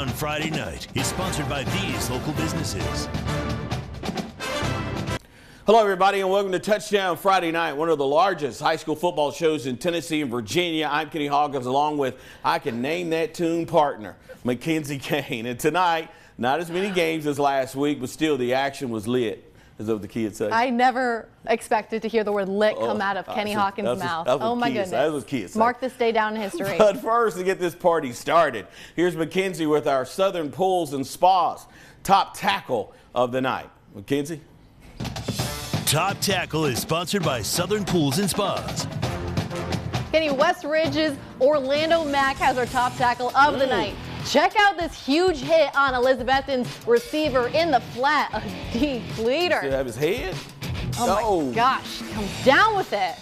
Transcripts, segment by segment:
Touchdown Friday night is sponsored by these local businesses. Hello, everybody, and welcome to Touchdown Friday Night, one of the largest high school football shows in Tennessee and Virginia. I'm Kenny Hawkins, along with, I can name that tune partner, Mackenzie Kane. And tonight, not as many games as last week, but still the action was lit, as what the kids say. I never expected to hear the word lit come out of Kenny Hawkins' mouth. Oh, my goodness. That was kids. Mark this day down in history. But first, to get this party started, here's Mackenzie with our Southern Pools and Spas top tackle of the night. Mackenzie? Top Tackle is sponsored by Southern Pools and Spas. Kenny, West Ridge's Orlando Mack has our top tackle of the night. Check out this huge hit on Elizabethton's receiver in the flat, a deep leader. Does he have his head? Oh my gosh, comes down with it.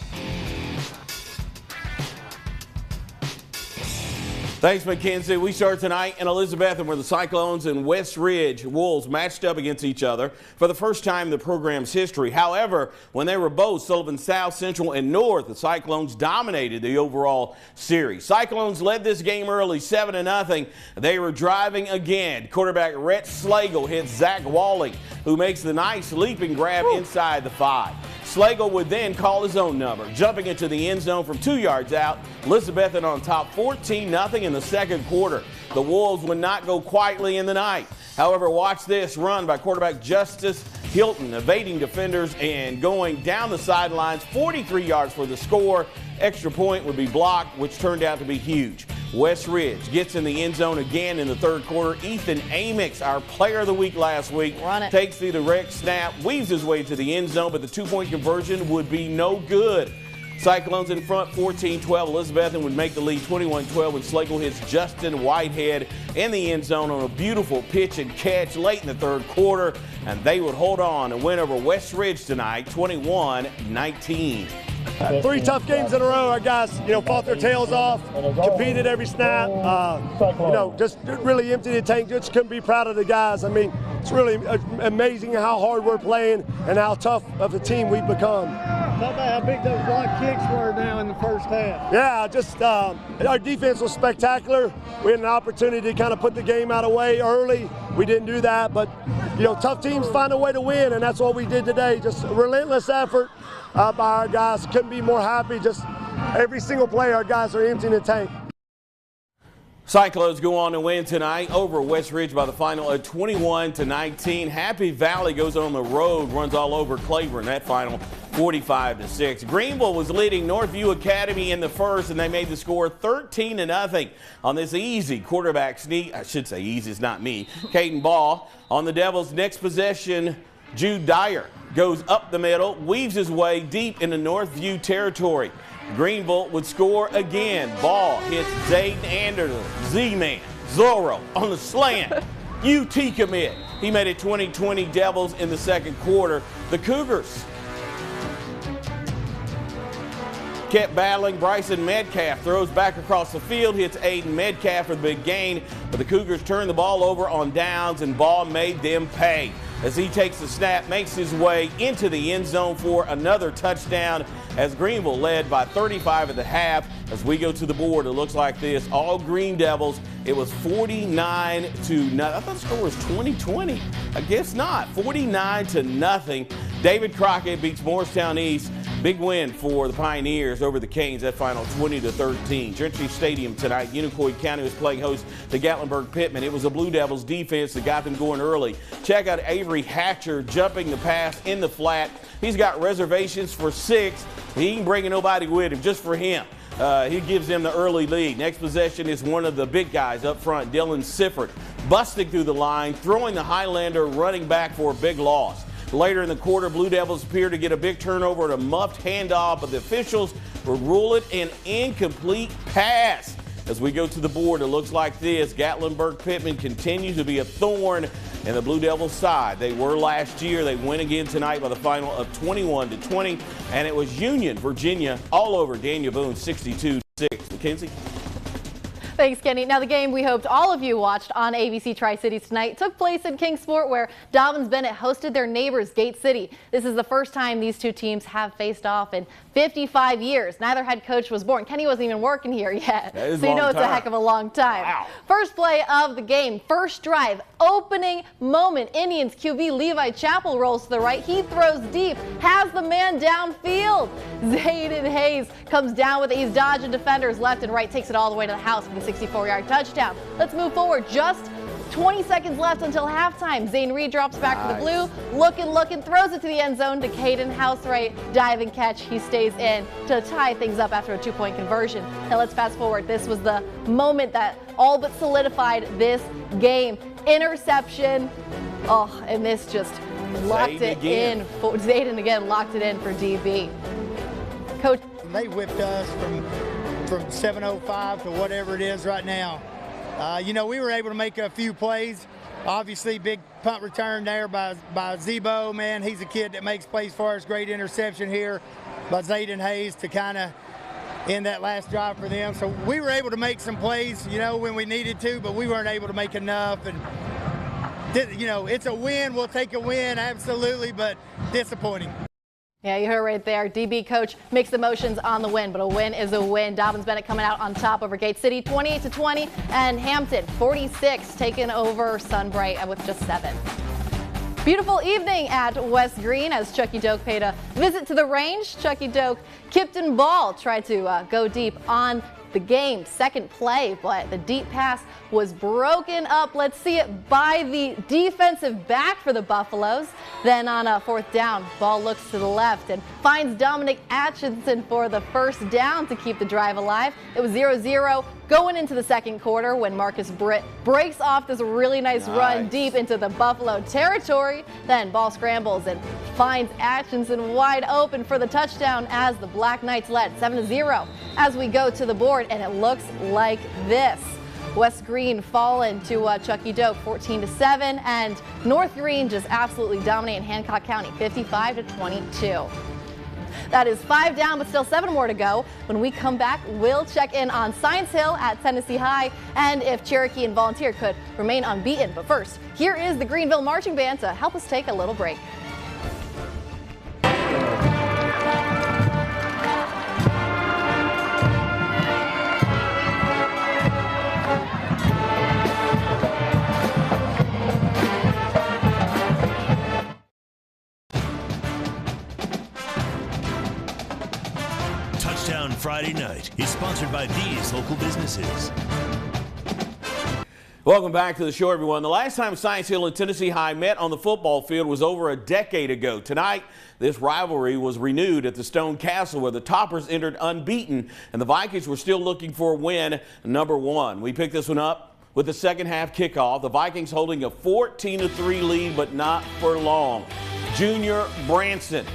Thanks, Mackenzie. We start tonight in Elizabethton, where the Cyclones and West Ridge Wolves matched up against each other for the first time in the program's history. However, when they were both Sullivan South, Central, and North, the Cyclones dominated the overall series. Cyclones led this game early, 7-0. They were driving again. Quarterback Rhett Slagle hits Zach Walling, who makes the nice leaping grab inside the 5. Slagle would then call his own number, jumping into the end zone from 2 yards out. Elizabethton on top 14-0 in the second quarter. The Wolves would not go quietly in the night. However, watch this run by quarterback Justice Hilton, evading defenders and going down the sidelines, 43 yards for the score. Extra point would be blocked, which turned out to be huge. West Ridge gets in the end zone again in the third quarter. Ethan Amix, our player of the week last week, takes the direct snap, weaves his way to the end zone, but the two-point conversion would be no good. Cyclones in front 14-12. Elizabethton would make the lead 21-12 when Slagle hits Justin Whitehead in the end zone on a beautiful pitch and catch late in the third quarter, and they would hold on and win over West Ridge tonight 21-19. 3 tough games in a row. Our guys, fought their tails off, competed every snap. Just really emptied the tank. Just couldn't be proud of the guys. I mean, it's really amazing how hard we're playing and how tough of a team we've become. Talk about how big those block kicks were now in the first half. Yeah, just our defense was spectacular. We had an opportunity to kind of put the game out of the way early. We didn't do that, but tough teams find a way to win, and that's what we did today. Just a relentless effort by our guys. Couldn't be more happy. Just every single play, our guys are emptying the tank. Cyclones go on to win tonight over West Ridge by the final of 21-19. Happy Valley goes on the road, runs all over Claiborne. That final 45-6. Greenville was leading Northview Academy in the first, and they made the score 13-0 on this easy quarterback sneak. I should say easy, it's not me. Caden Ball on the Devils' next possession. Jude Dyer goes up the middle, weaves his way deep into Northview territory. Greenville would score again. Ball hits Zayden Anderson, Z-Man, Zorro on the slant. UT commit. He made it 20-20 Devils in the second quarter. The Cougars kept battling. Bryson Metcalf throws back across the field, hits Aiden Metcalf for the big gain, but the Cougars turned the ball over on downs, and Ball made them pay as he takes the snap, makes his way into the end zone for another touchdown, as Greenville led by 35 at the half. As we go to the board, it looks like this. All Green Devils, it was 49-0. I thought the score was 20-20. I guess not. 49-0. David Crockett beats Morristown East. Big win for the Pioneers over the Canes, that final 20-13. Gentry Stadium tonight. Unicoi County was playing host to Gatlinburg Pittman. It was a Blue Devils defense that got them going early. Check out Avery Hatcher jumping the pass in the flat. He's got reservations for 6. He ain't bringing nobody with him, just for him. He gives them the early lead. Next possession is one of the big guys up front, Dylan Sifford, busting through the line, throwing the Highlander, running back for a big loss. Later in the quarter, Blue Devils appear to get a big turnover and a muffed handoff, but the officials will rule it an incomplete pass. As we go to the board, it looks like this. Gatlinburg Pittman continues to be a thorn in the Blue Devils side. They were last year. They win again tonight by the final of 21-20, and it was Union, Virginia, all over Daniel Boone, 62-6. Mackenzie? Thanks, Kenny. Now, the game we hoped all of you watched on ABC Tri-Cities tonight took place in Kingsport, where Dobyns-Bennett hosted their neighbors, Gate City. This is the first time these two teams have faced off in 55 years. Neither head coach was born. Kenny wasn't even working here yet, so you know it's a heck of a long time. Wow. First play of the game, first drive, opening moment. Indians QB Levi Chappell rolls to the right. He throws deep, has the man downfield. Zayden Hayes comes down with it. He's dodging defenders left and right, takes it all the way to the house for the 64-yard touchdown. Let's move forward. Just 20 seconds left until halftime. Zane Reed drops back to the blue, looking, throws it to the end zone to Caden Housewright. Dive and catch. He stays in to tie things up after a 2-point conversion. Now let's fast forward. This was the moment that all but solidified this game. Interception. Oh, and this just locked it in. Zayden again locked it in for DB. Coach. They whipped us from 7:05 to whatever it is right now. You know, we were able to make a few plays. Obviously, big punt return there by Zebo. Man, he's a kid that makes plays for us. Great interception here by Zayden Hayes to kind of end that last drive for them. So we were able to make some plays, you know, when we needed to, but we weren't able to make enough. And, you know, it's a win. We'll take a win, absolutely, but disappointing. Yeah, you heard right there. DB coach makes the motions on the win, but a win is a win. Dobyns-Bennett coming out on top over Gate City, 28-20, and Hampton, 46, taking over Sunbright with just 7. Beautiful evening at West Greene as Chucky-Doak paid a visit to the range. Chucky-Doak, Kipton Ball tried to go deep on the game. Second play, but the deep pass was broken up. Let's see it by the defensive back for the Buffaloes. Then on a 4th down, ball looks to the left and finds Dominic Atchison for the first down to keep the drive alive. It was 0-0 going into the second quarter when Marcus Britt breaks off this really nice run deep into the Buffalo territory. Then ball scrambles and finds Atchison wide open for the touchdown as the Black Knights led 7-0 as we go to the board, and it looks like this. West Greene fallen to Chucky-Doak 14-7, and North Greene just absolutely dominating Hancock County 55-22. That is 5 down, but still 7 more to go. When we come back, we'll check in on Science Hill at Tennessee High and if Cherokee and Volunteer could remain unbeaten. But first, here is the Greenville Marching Band to help us take a little break. Touchdown Friday Night is sponsored by these local businesses. Welcome back to the show, everyone. The last time Science Hill and Tennessee High met on the football field was over a decade ago. Tonight, this rivalry was renewed at the Stone Castle, where the Toppers entered unbeaten and the Vikings were still looking for win number 1. We picked this one up with the second half kickoff. The Vikings holding a 14-3 lead, but not for long. Junior Branson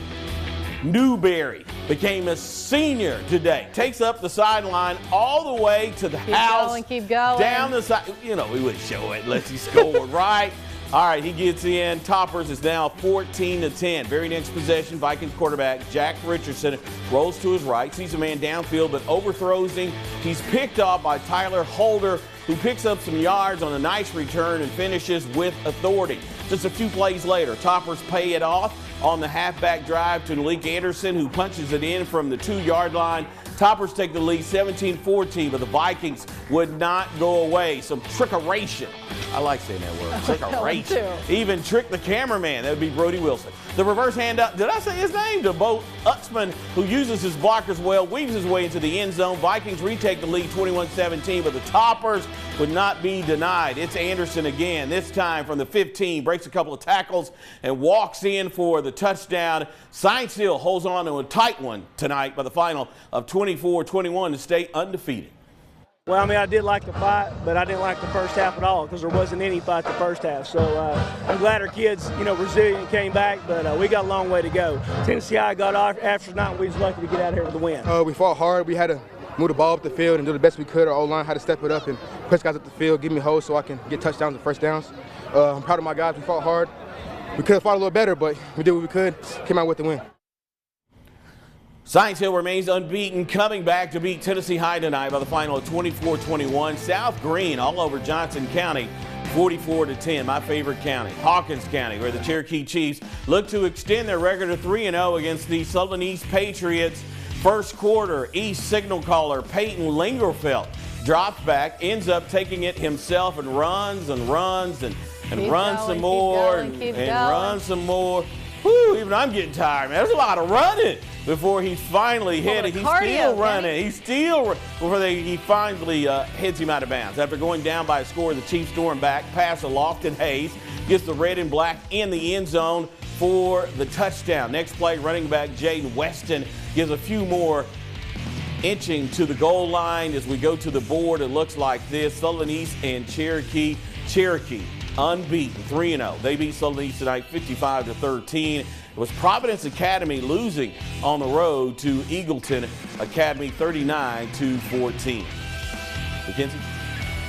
Newberry became a senior today. Takes up the sideline all the way to the house. Keep going. Down the side. You know, we wouldn't show it unless he scored, right? All right, he gets in. Toppers is now 14-10. Very next possession, Vikings quarterback Jack Richardson rolls to his right, sees a man downfield, but overthrows him. He's picked off by Tyler Holder, who picks up some yards on a nice return and finishes with authority. Just a few plays later, Toppers pay it off on the halfback drive to Malik Anderson, who punches it in from the 2-yard line. Toppers take the lead 17-14, but the Vikings would not go away. Some trickeration. I like saying that word, trickeration. Even tricked the cameraman. That would be Brody Wilson. The reverse handout, did I say his name? To Bo Uxman, who uses his blockers well, weaves his way into the end zone. Vikings retake the lead 21-17, but the Toppers would not be denied. It's Anderson again, this time from the 15, breaks a couple of tackles and walks in for the touchdown. Science Hill holds on to a tight one tonight by the final of 24-21 to stay undefeated. Well, I mean, I did like the fight, but I didn't like the first half at all because there wasn't any fight the first half. So I'm glad our kids, you know, resilient, came back, but we got a long way to go. Tennessee High got off after tonight, and we was lucky to get out of here with a win. We fought hard. We had to move the ball up the field and do the best we could. Our O-line had to step it up and push guys up the field, give me holes so I can get touchdowns and first downs. I'm proud of my guys. We fought hard. We could have fought a little better, but we did what we could, came out with the win. Science Hill remains unbeaten, coming back to beat Tennessee High tonight by the final of 24-21. South Greene all over Johnson County, 44-10. My favorite county, Hawkins County, where the Cherokee Chiefs look to extend their record to 3-0 against the Sullivan East Patriots. First quarter, East signal caller Peyton Lingerfeld drops back, ends up taking it himself and runs and runs and runs some more and runs some more. Whew, even I'm getting tired, man. There's a lot of running before he's finally hit it. He's still running. He's still before he finally hits him out of bounds. After going down by a score, the Chiefs storm back. Pass to Lofton Hayes gets the red and black in the end zone for the touchdown. Next play, running back Jaden Weston gives a few more inching to the goal line. As we go to the board, it looks like this. Sullivan East and Cherokee. Cherokee unbeaten, 3-0. They beat Sullivan East tonight 55-13. It was Providence Academy losing on the road to Eagleton Academy 39-14. Mackenzie?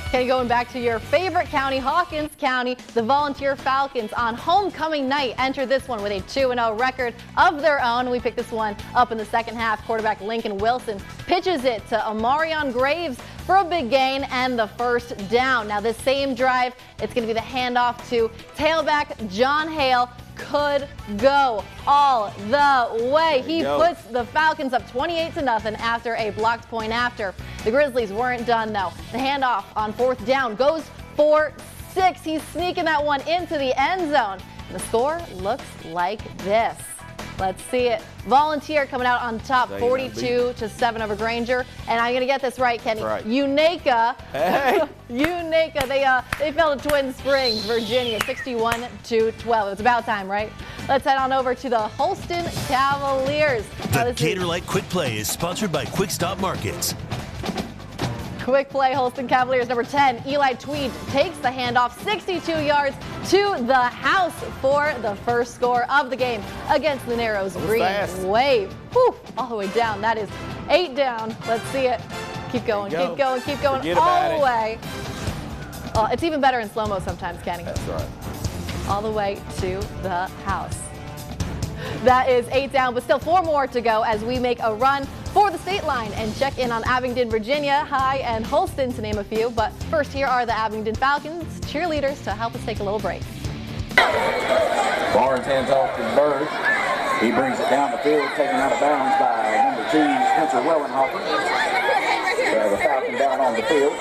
Okay, going back to your favorite county, Hawkins County, the Volunteer Falcons on homecoming night enter this one with a 2-0 record of their own. We picked this one up in the second half. Quarterback Lincoln Wilson pitches it to Amarion Graves for a big gain and the first down. Now this same drive, it's going to be the handoff to tailback John Hale. Could go all the way. He puts the Falcons up 28-0 after a blocked point after. The Grizzlies weren't done though. The handoff on fourth down goes for 6. He's sneaking that one into the end zone. The score looks like this. Let's see it. Volunteer coming out on top, 42-7 over Grainger. And I'm going to get this right, Kenny. Right. Unicoi. Hey. Unicoi. They fell to Twin Springs, Virginia, 61-12. It's about time, right? Let's head on over to the Holston Cavaliers. The Gator Light Quick Play is sponsored by Quick Stop Markets. Quick play, Holston Cavaliers, number 10, Eli Tweed takes the handoff 62 yards to the house for the first score of the game against the Narrows Green Wave. Whew, all the way down. That is 8 down. Let's see it. Keep going, keep going, keep going, all the way. Oh, it's even better in slow-mo sometimes, Kenny. That's right. All the way to the house. That is 8 down, but still 4 more to go as we make a run for the state line and check in on Abingdon, Virginia, High, and Holston, to name a few. But first, here are the Abingdon Falcons cheerleaders to help us take a little break. Barnes hands off to Bird. He brings it down the field, taken out of bounds by number 2, Spencer Wellenhofer. The Falcon down on the field.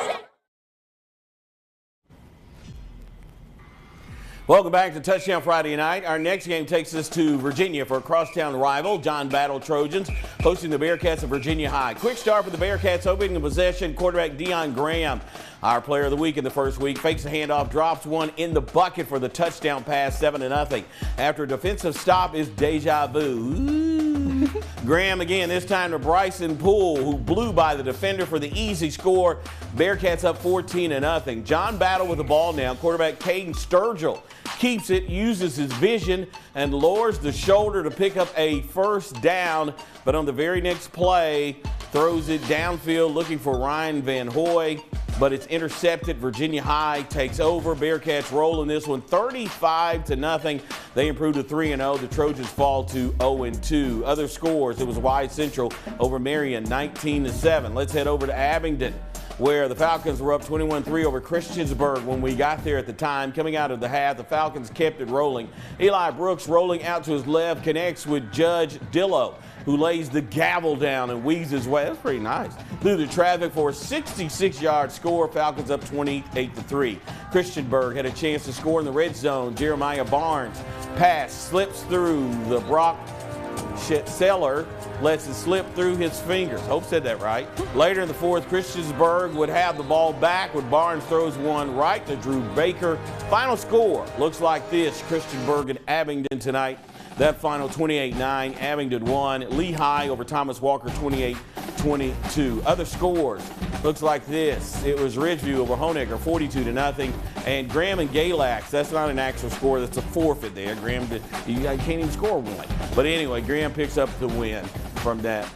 Welcome back to Touchdown Friday night. Our next game takes us to Virginia for a crosstown rival. John Battle Trojans hosting the Bearcats of Virginia High. Quick start for the Bearcats, opening the possession. Quarterback Deion Graham, our player of the week in the first week, fakes a handoff, drops one in the bucket for the touchdown pass, 7-0. After a defensive stop is deja vu. Graham again, this time to Bryson Poole, who blew by the defender for the easy score. Bearcats up 14-0. John Battle with the ball now. Quarterback Caden Sturgill keeps it, uses his vision, and lowers the shoulder to pick up a first down. But on the very next play, throws it downfield looking for Ryan Van Hoy, but it's intercepted. Virginia High takes over. Bearcats roll in this one 35-0. They improve to 3-0. The Trojans fall to 0-2. Other scores, it was Wide Central over Marion, 19-7. Let's head over to Abingdon, where the Falcons were up 21-3 over Christiansburg when we got there at the time. Coming out of the half, the Falcons kept it rolling. Eli Brooks rolling out to his left, connects with Judge Dillow, who lays the gavel down and weaves his way. That's pretty nice. Through the traffic for a 66-yard score. Falcons up 28-3. Christiansburg had a chance to score in the red zone. Jeremiah Barnes pass slips through the Brock Seller, lets it slip through his fingers. Hope said that right. Later in the fourth, Christiansburg would have the ball back when Barnes throws one right to Drew Baker. Final score looks like this. Christiansburg and Abingdon tonight. That final 28-9. Abingdon won. Lehigh over Thomas Walker 28-22. Other scores looks like this. It was Ridgeview over Honecker 42-0. And Graham and Galax, that's not an actual score. That's a forfeit there. Graham, you can't even score one. But anyway, Graham picks up the win from that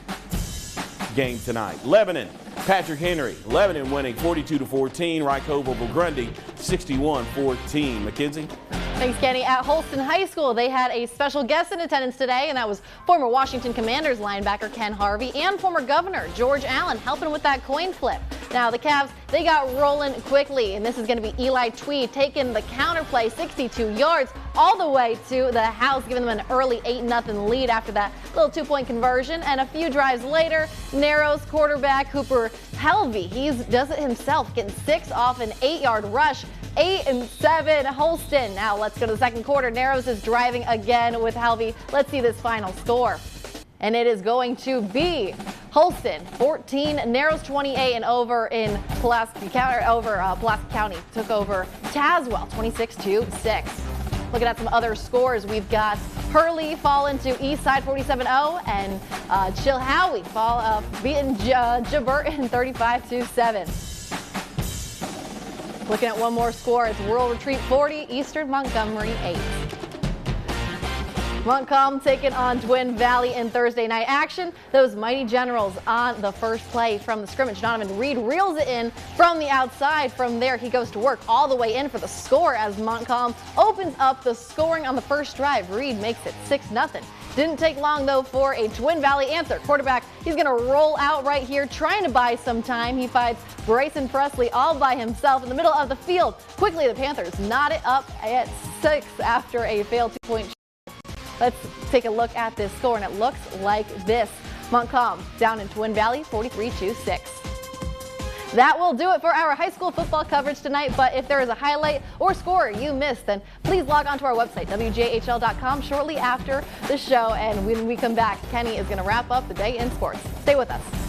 game tonight. Lebanon, Patrick Henry. Lebanon winning 42-14. Rycove over Grundy 61-14. Mackenzie? Thanks, Kenny. At Holston High School, they had a special guest in attendance today, and that was former Washington Commanders linebacker Ken Harvey and former Governor George Allen helping with that coin flip. Now, the Cavs, they got rolling quickly, and this is going to be Eli Tweed taking the counter play 62 yards all the way to the house, giving them an early 8-0 lead after that little 2-point conversion. And a few drives later, Narrows quarterback Hooper Helvey, he does it himself, getting 6 off an 8-yard rush. 8-7 Holston. Now let's go to the second quarter. Narrows is driving again with Helvey. Let's see this final score. And it is going to be Holston 14, Narrows 28, and over in Pulaski County took over Tazewell 26-6. Looking at some other scores, we've got Hurley falling to Eastside 47-0, and Chilhowie beating Jaburton 35-7. Looking at one more score, it's Rural Retreat 40, Eastern Montgomery 8. Montcalm taking on Twin Valley in Thursday night action. Those mighty Generals on the first play from the scrimmage. Donovan Reed reels it in from the outside. From there, he goes to work all the way in for the score as Montcalm opens up the scoring on the first drive. Reed makes it 6-0. Didn't take long, though, for a Twin Valley answer. Quarterback, he's going to roll out right here, trying to buy some time. He finds Bryson Presley all by himself in the middle of the field. Quickly, the Panthers knot it up at 6 after a failed 2-point shot. Let's take a look at this score, and it looks like this. Montcalm down in Twin Valley, 43-6. That will do it for our high school football coverage tonight, but if there is a highlight or score you missed, then please log on to our website, WJHL.com, shortly after the show. And when we come back, Kenny is going to wrap up the day in sports. Stay with us.